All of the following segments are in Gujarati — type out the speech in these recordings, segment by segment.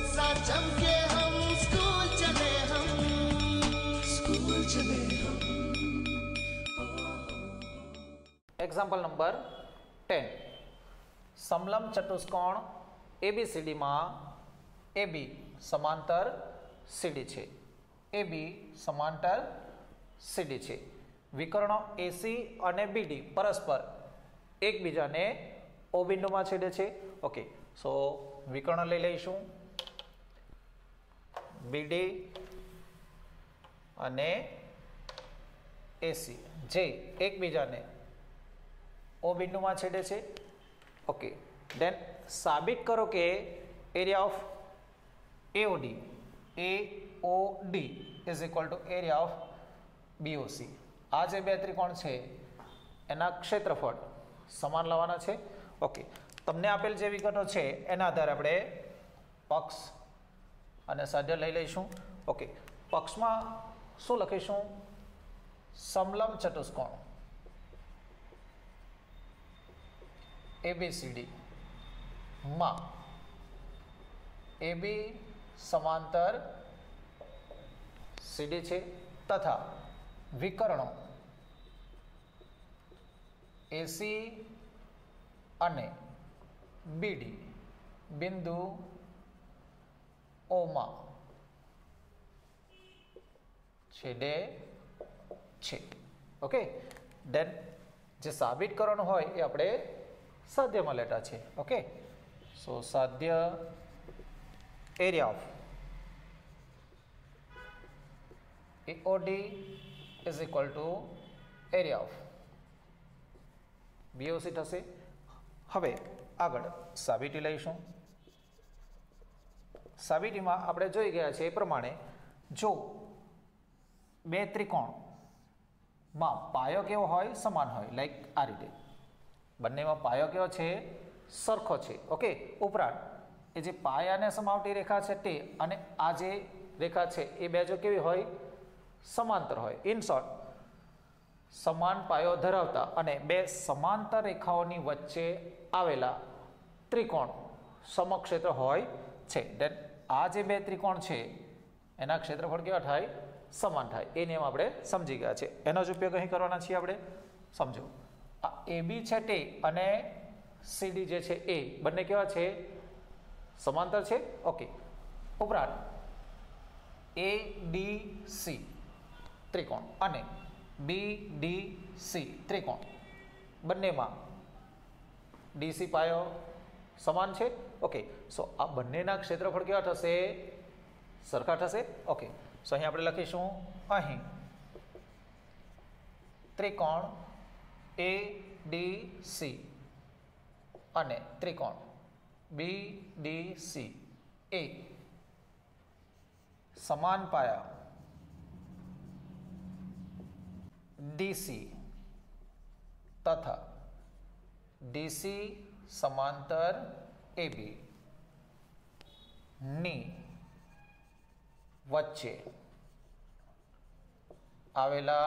सा चमके हम स्कूल चले हम। एग्जाम्पल नंबर 10 समलंब चतुष्कोण एबीसीडी में एबी समांतर सीडी छे, एबी समांतर सीडी छे। विकर्णो एसी और बीडी परस्पर एकबीजा ने ओ बिंदु में छेदे छे। ओके, सो विकर्ण लई लईशुं बीडी अने एसी जे एकबीजा ने ओ बिंदु में छेदे छे। ओके, देन साबित करो कि area of AOD is equal to area of BOC. आ जे बे त्रिकोण छे एना क्षेत्रफळ समान लाववाना छे। ओके, तमने आपेल जे विगतो छे एना आधारे आपणे पक्ष अने साध्य लई लईशुं। ओके, पक्षमां शुं लखीशुं? समलंब चतुष्कोण एबीसीडी मां एबी समांतर सीडी छे तथा विकर्णों एसी अने बीडी बिंदु ओ मां छेदे छे। ओके, देन जे साबित करवानुं होय ए आपणे साध्यमां लेता छे। ओके, सो साध्य area of AOD is equal to area of BOC थशे। हवे आगळ साबिती लईशुं। साबितीमां आपणे जोई गया छे ए प्रमाणे जो बे त्रिकोण मां पायो केवो होय? समान होय। लाइक आ रीते बंनेमां पायो केवो छे? सरखो छे। ओके, उपरांत ए जे पायाने समावती रेखा छे ते अने आ जे रेखा छे ए बे जो केवी होय? समांतर होय। इन शॉर्ट समान पायो धरावता अने बे समांतर रेखाओनी वच्चे आवेला त्रिकोण समक्षेत्र होय छे। देन आ जे बे त्रिकोण छे एना क्षेत्रफळ केवा थाय? समान थाय। ए नियम आपणे समजी गया छे। एनो ज उपयोग અહીં કરવાના છીએ આપણે। સમજો आ एबी छे ते अने सीडी जे छे ए बंने केवा छे? समांतर छे। ओके, उपरांत एडीसी त्रिकोण अने बीडीसी त्रिकोण बंनेमां डीसी पायो समान छे। ओके, सो आ बंनेना क्षेत्रफळ केवा थशे? सरखा थशे। ओके, सो અહીં આપણે લખીશું અહીં ત્રિકોણ एडीसी અને ત્રિકોણ बीडीसी ए समान पाया डीसी तथा डीसी समांतर एबी नी वच्चे आवेला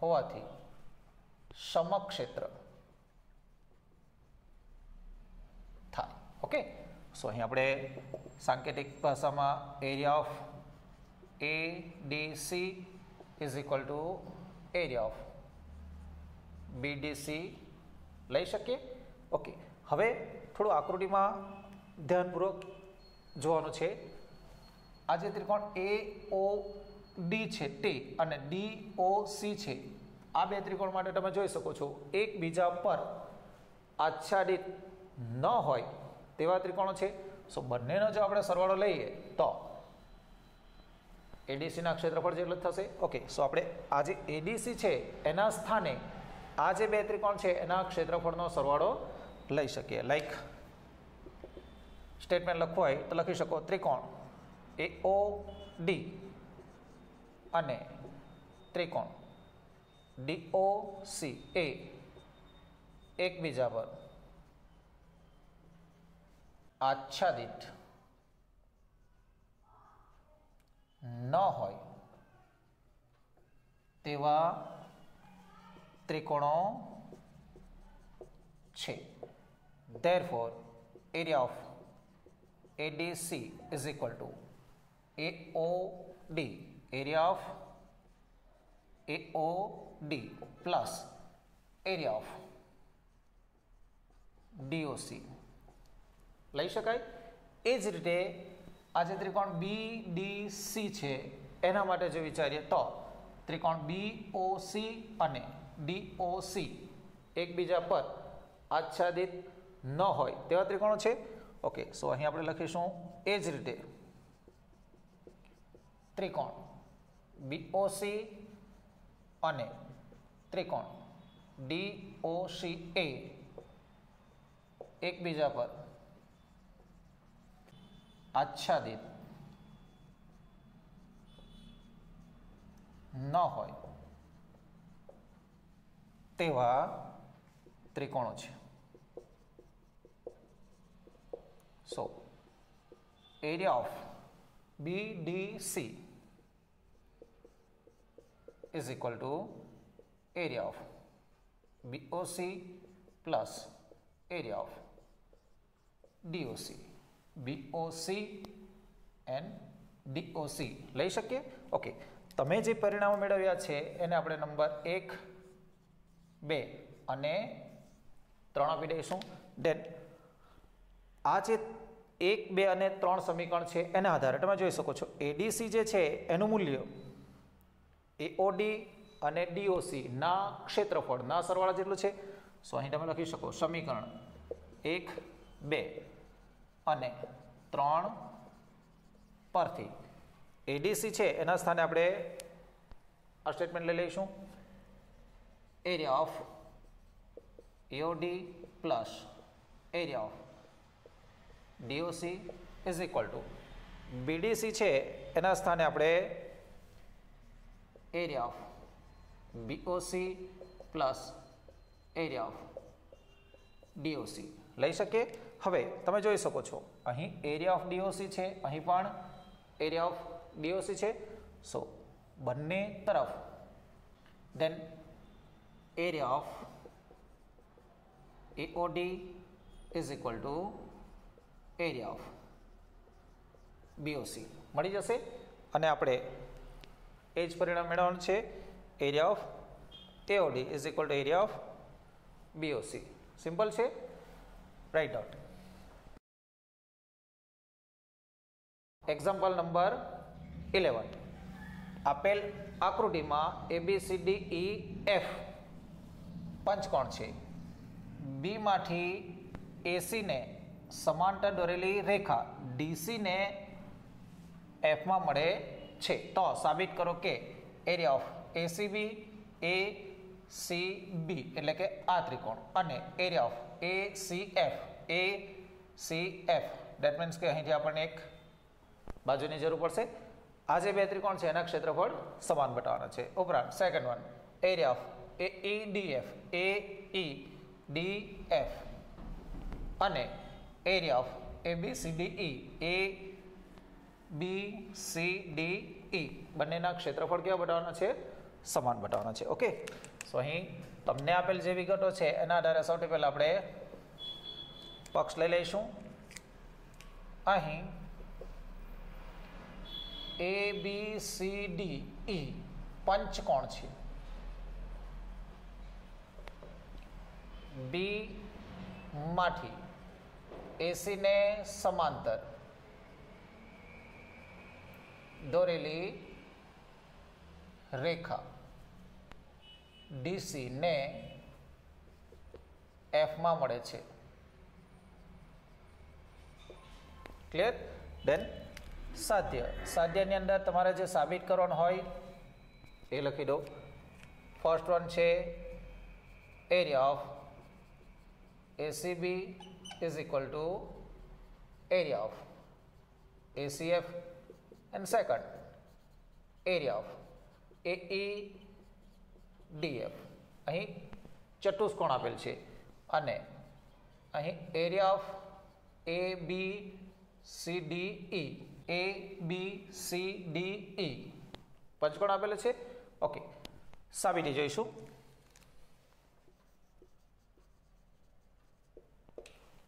होवाथी समक्षेत्र थाय। ओके, सो અહીં આપણે सांकेतिक भाषाમાં area of ADC is equal to area of BDC લઈ શકીએ। ओके, હવે થોડું આકૃતિમાં ધ્યાનપૂર્વક જોવાનું છે। આ જે ત્રિકોણ એઓડી છે તે અને ડીઓસી છે આ બે ત્રિકોણ માટે તમે જોઈ શકો છો એકબીજા પર આચ્છાદિત ન હોય તેવા ત્રિકોણો છે। સો બંનેનો જો આપણે સરવાળો લઈએ તો એડીસીના ક્ષેત્રફળ જેટલું થશે। ઓકે, સો આપણે આ જે એડીસી છે એના સ્થાને આ જે બે ત્રિકોણ છે એના ક્ષેત્રફળનો સરવાળો લઈ શકીએ। લાઈક સ્ટેટમેન્ટ લખવું હોય તો લખી શકો ત્રિકોણ એઓડી અને ત્રિકોણ DOC ए एकबीजा पर आच्छादित न होय तेवा त्रिकोणों छे। Therefore, area of ADC is equal to AOD, area of AOD plus area of DOC લઈ શકાય. એ જ રીતે આ જે ત્રિકોણ BDC છે એના માટે જો વિચારીએ તો ત્રિકોણ BOC અને DOC એકબીજા પર આચ્છાદિત ન હોય તેવા ત્રિકોણો છે. ઓકે, સો અહીં આપણે લખીશું એ જ રીતે ત્રિકોણ BOC અને ત્રિકોણ DOCA એકબીજા પર આચ્છાદિત ન હોય તેવા ત્રિકોણો છે. So area of BDC is equal to area of BOC plus area of DOC. BOC and DOC લઈ શકીએ. ઓકે, તમે જે પરિણામો મેળવ્યા છે એને આપણે નંબર 1, 2 અને 3 આપી દઈશું. દેન આ જે 1, 2 અને 3 સમીકરણ છે એના આધારે તમે જોઈ શકો છો ADC જે છે એનું મૂલ્ય AOD અને DOC ના ક્ષેત્રફળ ના સરવાળા જેટલું છે. સો અહીં તમે લખી શકો સમીકરણ 1, 2 અને 3 પરથી ADC છે એના સ્થાને આપણે આ સ્ટેટમેન્ટ લઈ લઈશું. Area of AOD plus area of DOC is equal two BDC છે એના સ્થાને આપણે area of BOC plus area of DOC લઈ શકીએ. હવે તમે જોઈ શકો છો અહીં એરિયા ઓફ DOC છે, અહીં પણ એરિયા ઓફ DOC છે. સો બંને તરફ then area of AOD is equal to area of BOC મળી જશે અને આપણે એ જ પરિણામ મેળવવાનું છે. Area of AOD is equal to area of BOC. Simple છે. Right out. Example number 11. આપેલ આકૃતિમાં ABCDEF પંચકોણ છે. B માંથી AC ને સમાંતર દોરેલી રેખા DC ને F માં મળે છે. તો સાબિત કરો કે એરિયા ઓફ ACB ACB એટલે કે આ ત્રિકોણ અને area of ACF that means કે અહીંથી આપણને એક બાજુની જરૂર પડશે. આ જે બે ત્રિકોણ છે એના ક્ષેત્રફળ સમાન બતાવવાના છે. ઉપરાંત second one area of AEDF અને એરિયા ઓફ ABCDE બંનેના ક્ષેત્રફળ કેવા બતાવવાના છે? સમાન બતાવવાના છે. ઓકે, સો અહીં તમને આપેલ જે વિગતો છે એના આધારે સૌથી પહેલા આપણે પક્ષ લઈ લઈશું. અહીં ABCDE પંચકોણ છે. B માંથી AC ને સમાંતર દોરેલી રેખા DC ને F માં મળે છે. ક્લિયર? દેન સાધ્યની અંદર તમારે જે સાબિત કરવાનું હોય એ લખી દો. ફર્સ્ટ વન છે area of ACB is equal to area of ACF and second area of AEDF. અહીં ચતુષ્કોણ આપેલ છે અને અહીં એરિયા ઓફ ABCDE પંચકોણ આપેલ છે. ઓકે, સાબિતી જોઈશું.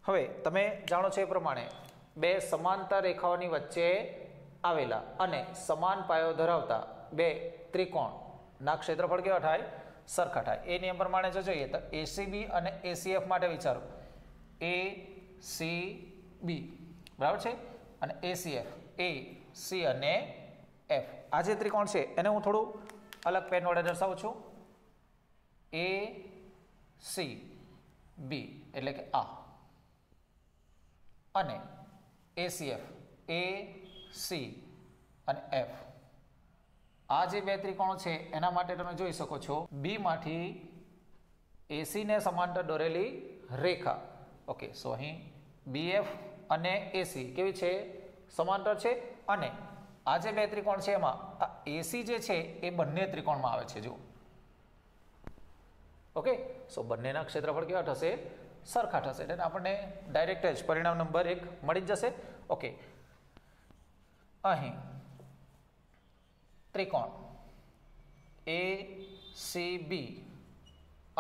હવે તમે જાણો છો એ પ્રમાણે બે સમાંતર રેખાઓની વચ્ચે આવેલા અને સમાન પાયો ધરાવતા બે ત્રિકોણના ક્ષેત્રફળ કેવા થાય? સરખા થાય. એ નિયમ પ્રમાણે જો જોઈએ તો એસીબી અને એસીએફ માટે વિચારો. એસીબી બરાબર છે અને એસીએફ, એ સી અને એફ. આ જે ત્રિકોણ છે એને હું થોડું અલગ પેન વડે દર્શાવું છું. એ સી બી એટલે કે આ, અને એસીએફ, એ સી અને એફ. આ જે બે ત્રિકોણો છે એના માટે તમે જોઈ શકો છો બી માંથી એસી ને સમાંતર દોરેલી રેખા. ઓકે, સો અહીં બીએફ અને એસી કેવી છે? સમાંતર છે. અને આ જે બે ત્રિકોણ છે એમાં આ એસી જે છે એ બંને ત્રિકોણમાં આવે છે. જો ઓકે, સો બંનેના ક્ષેત્રફળ કેવા થશે? સરખા થશે. એટલે આપણને ડાયરેક્ટ જ પરિણામ નંબર 1 મળી જ જશે. ઓકે, અહીં ત્રિકોણ એ સી બી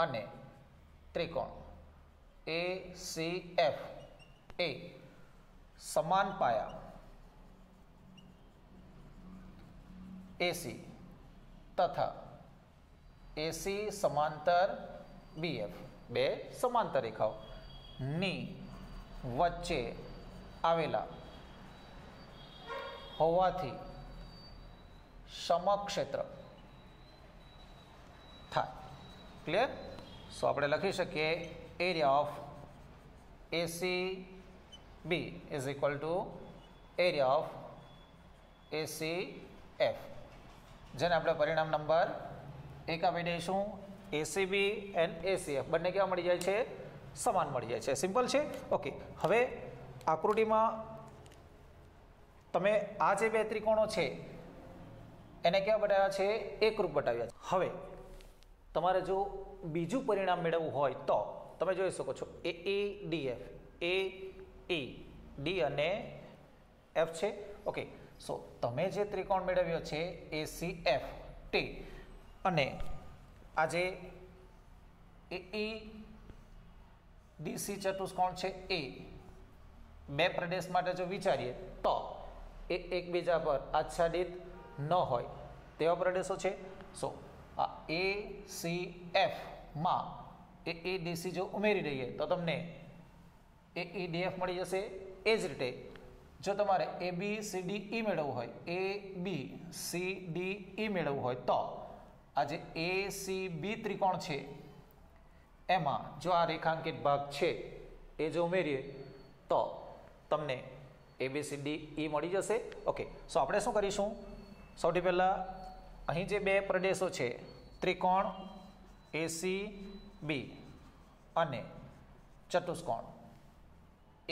અને ત્રિકોણ એ સી એફ એ સમાન પાયા એસી તથા એસી સમાંતર બીએફ બે સમાંતર રેખાઓ ની વચ્ચે આવેલા હોવાથી સમક્ષેત્ર થાય. ક્લિયર? સો આપણે લખી શકીએ area of AC B is equal to area of AC F, જેને આપણે પરિણામ નંબર 1 આપી દઈશું. એસીબી એન્ડ એસીએફ બંને કેવા મળી જાય છે? સમાન મળી જાય છે. સિમ્પલ છે. ઓકે, હવે આકૃતિમાં તમે આ જે બે ત્રિકોણો છે એને કેવા બતાવ્યા છે? એકરૂપ બતાવ્યા છે. હવે તમારે જો બીજું પરિણામ મેળવવું હોય તો તમે જોઈ શકો છો એ ડીએફ, એ ડી અને એફ છે. ઓકે, સો તમે જે ત્રિકોણ મેળવ્યો છે એસીએફ ટી અને આજે એ ડીસી ચતુષ્કોણ છે એ બે પ્રદેશ માટે જો વિચારીએ તો એ એકબીજા પર આચ્છાદિત ન હોય તેવા પ્રદેશો છે. સો આ એ સી એફમાં એ ડીસી જો ઉમેરી દઈએ તો તમને એ ડીએફ મળી જશે. એ જ રીતે જો તમારે એ બી સી ડી ઈ મેળવવું હોય, એ બી સી ડી ઈ મેળવવું હોય તો આ જે એ સી બી ત્રિકોણ છે એમાં જો આ રેખાંકિત ભાગ છે એ જો ઉમેરીએ તો તમને ABCD E મળી જશે. ઓકે, સો આપણે શું કરીશું? સૌથી પહેલાં અહીં જે બે પ્રદેશો છે ત્રિકોણ ACB અને ચતુષ્કોણ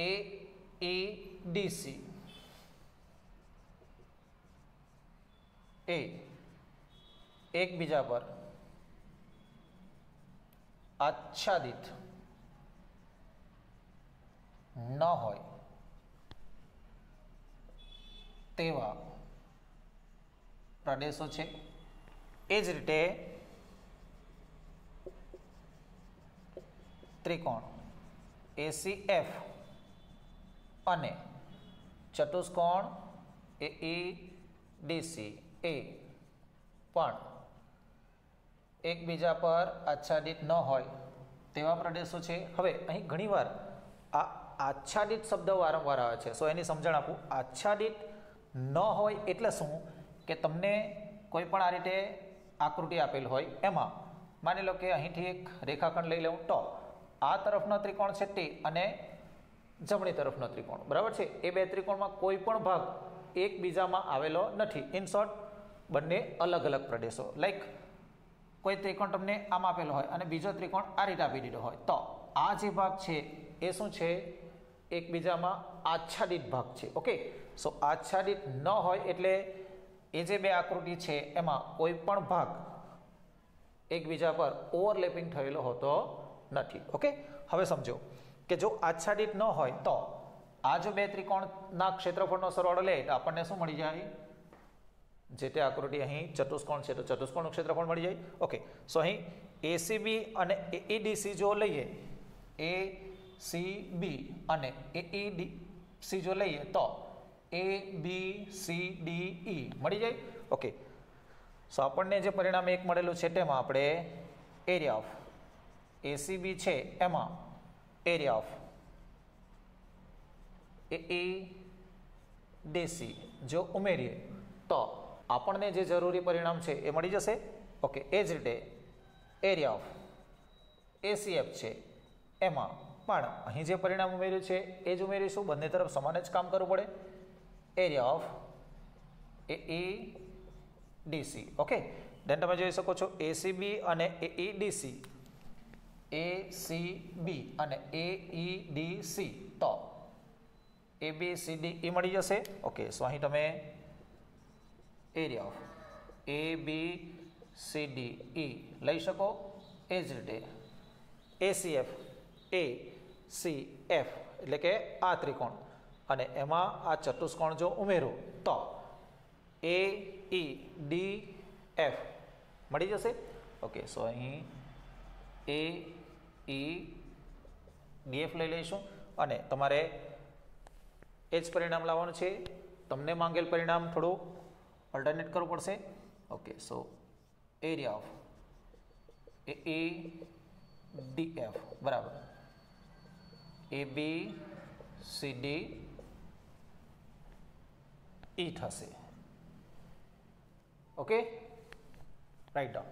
AEDC એ એકબીજા પર આચ્છાદિત ન હોય તેવા પ્રદેશો છે. એ જ રીતે ત્રિકોણ ACF અને ચતુષ્કોણ AEDC એ પણ એકબીજા પર આચ્છાદિત ન હોય તેવા પ્રદેશો છે. હવે અહીં ઘણીવાર આ આચ્છાદિત શબ્દ વારંવાર આવે છે, સો એની સમજણ આપું. આચ્છાદિત ન હોય એટલે શું કે તમને કોઈ પણ આ રીતે આકૃતિ આપેલ હોય એમાં માની લો કે અહીંથી એક રેખાખંડ લઈ લઉં તો આ તરફનો ત્રિકોણ છે તે અને જમણી તરફનો ત્રિકોણ બરાબર છે, એ બે ત્રિકોણમાં કોઈ પણ ભાગ એકબીજામાં આવેલો નથી. ઇન શોર્ટ બંને અલગ અલગ પ્રદેશો. લાઈક કોઈ ત્રિકોણ તમને આમ આપેલો હોય અને બીજો ત્રિકોણ આ રીતે આપી દીધો હોય તો આ જે ભાગ છે એ શું છે? એકબીજામાં આચ્છાદિત ભાગ છે. ઓકે, સો આચ્છાદિત ન હોય એટલે એ જે બે આકૃતિ છે એમાં કોઈ પણ ભાગ એકબીજા પર ઓવરલેપિંગ થયેલો હોતો નથી. ઓકે, હવે સમજો કે જો આચ્છાદિત ન હોય તો આ જો બે ત્રિકોણના ક્ષેત્રફળનો સરવાળો લે તો આપણને શું મળી જાય? જે તે આકૃતિ અહીં ચતુષ્કોણ છે તો ચતુષ્કોણનું ક્ષેત્રફળ મળી જાય. ઓકે, સો અહીં ACB અને AEDC જો લઈએ, ACB અને સી જો લઈએ તો એ બી સી ડી ઈ મળી જાય. ઓકે, સો આપણને જે પરિણામ એક મળેલું છે તેમાં આપણે એરિયા ઓફ એસીબી છે એમાં એરિયા ઓફ એ ડીસી જો ઉમેરીએ તો આપણને જે જરૂરી પરિણામ છે એ મળી જશે. ઓકે, એ જ રીતે એરિયા ઓફ એસીએફ છે એમાં પણ અહીં જે પરિણામ ઉમેર્યું છે એ જ ઉમેરીશું. બંને તરફ સમાન જ કામ કરવું પડે. Area of A DC. Okay, then તમે જોઈ શકો છો એસીબી અને એઈડીસી, એસીબી અને એઈડીસી તો એ બી સી ડી ઈ મળી જશે. ઓકે, સો અહીં તમે area of A B C D E લઈ શકો. એ જ રીતે એસીએફ એ સી એફ એટલે કે આ ત્રિકોણ અને એમાં આ ચતુષ્કોણ જો ઉમેરો તો એ ઈ ડી એફ મળી જશે. ઓકે, સો અહીં એ ઈ ડી એફ લઈ લઈશું અને તમારે એ જ પરિણામ લાવવાનું છે. તમને માંગેલ પરિણામ થોડું અલ્ટરનેટ કરવું પડશે. Okay, so area of A D F બરાબર એ બી સી ડી ઈ થશે. Okay, right down.